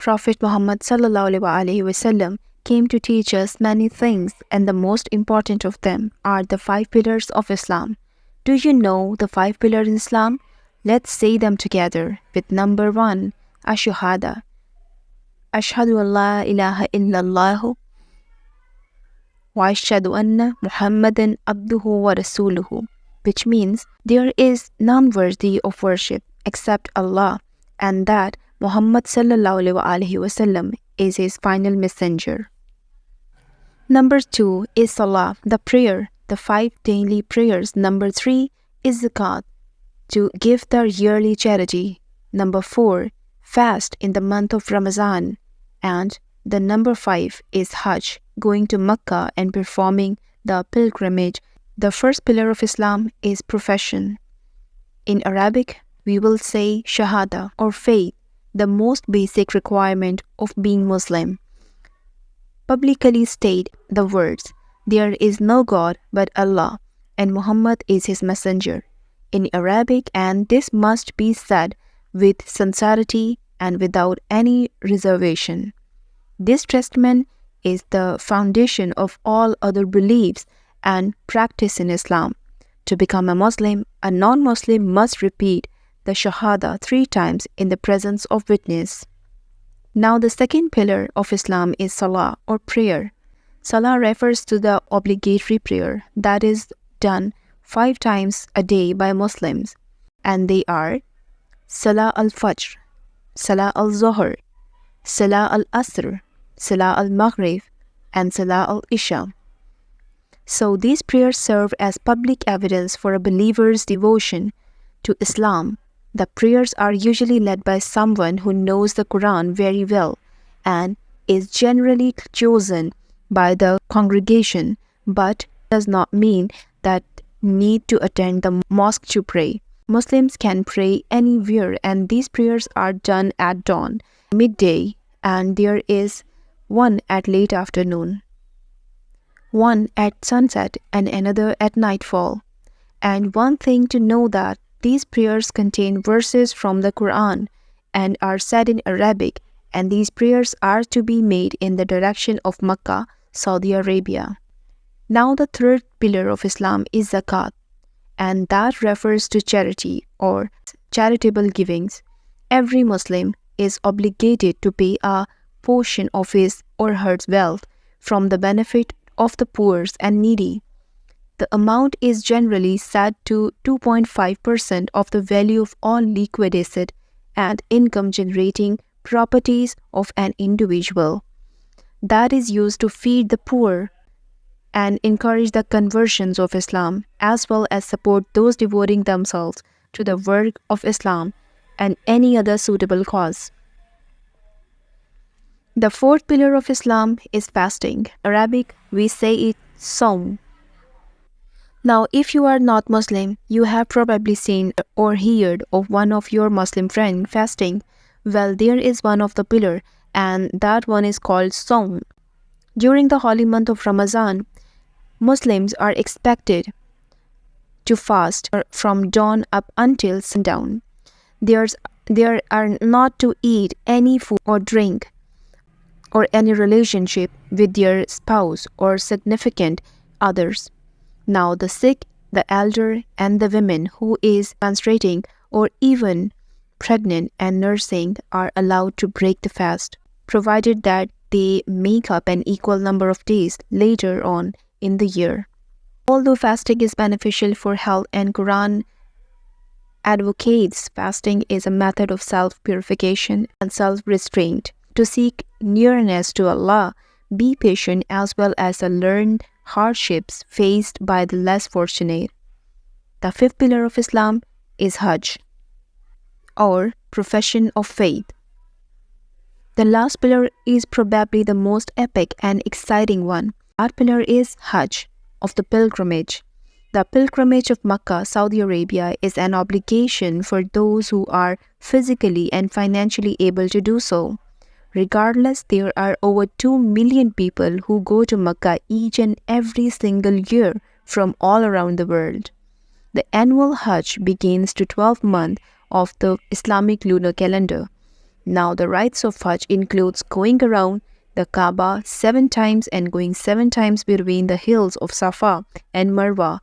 Prophet Muhammad ﷺ came to teach us many things, and the most important of them are the five pillars of Islam. Do you know the five pillars in Islam? Let's say them together with number one, Ashhadu. Ashhadu an la ilaha illallah wa ashhadu anna Muhammadan abduhu wa rasuluhu, which means there is none worthy of worship except Allah, and that Muhammad ﷺ is his final messenger. Number two is Salah, the prayer, the five daily prayers. Number three is Zakat, to give the yearly charity. Number four, fast in the month of Ramadan. And the number five is Hajj, going to Mecca and performing the pilgrimage. The first pillar of Islam is profession. In Arabic, we will say Shahada or faith, the most basic requirement of being Muslim. Publicly state the words, "There is no God but Allah, and Muhammad is his messenger," in Arabic, and this must be said with sincerity and without any reservation. This testament is the foundation of all other beliefs and practice in Islam. To become a Muslim, a non-Muslim must repeat the Shahada 3 times in the presence of witness. Now the second pillar of Islam is Salah or prayer. Salah refers to the obligatory prayer that is done 5 times a day by Muslims, and they are Salah al-Fajr, Salah al-Zuhr, Salah al-Asr, Salah al-Maghrib, and Salah al-Isha. So these prayers serve as public evidence for a believer's devotion to Islam. The prayers are usually led by someone who knows the Quran very well and is generally chosen by the congregation, but does not mean that need to attend the mosque to pray. Muslims can pray anywhere, and these prayers are done at dawn, midday, and there is one at late afternoon, one at sunset, and another at nightfall. And one thing to know that these prayers contain verses from the Quran and are said in Arabic, and these prayers are to be made in the direction of Mecca, Saudi Arabia. Now the third pillar of Islam is Zakat, and that refers to charity or charitable givings. Every Muslim is obligated to pay a portion of his or her wealth from the benefit of the poor and needy. The amount is generally set to 2.5% of the value of all liquid asset and income-generating properties of an individual. That is used to feed the poor and encourage the conversions of Islam, as well as support those devoting themselves to the work of Islam and any other suitable cause. The fourth pillar of Islam is fasting. In Arabic, we say it Sawm. Now, if you are not Muslim, you have probably seen or heard of one of your Muslim friends fasting. Well, there is one of the pillar, and that one is called Sawm. During the holy month of Ramadan, Muslims are expected to fast from dawn up until sundown. They are not to eat any food or drink or any relationship with their spouse or significant others. Now the sick, the elder, and the women who is menstruating or even pregnant and nursing are allowed to break the fast, provided that they make up an equal number of days later on in the year. Although fasting is beneficial for health and Quran advocates fasting is a method of self-purification and self-restraint to seek nearness to Allah, be patient as well as learn hardships faced by the less fortunate. The fifth pillar of Islam is Hajj, or profession of faith. The last pillar is probably the most epic and exciting one. That pillar is Hajj, of the pilgrimage. The pilgrimage of Mecca, Saudi Arabia, is an obligation for those who are physically and financially able to do so. Regardless, there are over 2 million people who go to Mecca each and every single year from all around the world. The annual Hajj begins to 12th month of the Islamic lunar calendar. Now, the rites of Hajj includes going around the Kaaba 7 times and going 7 times between the hills of Safa and Marwa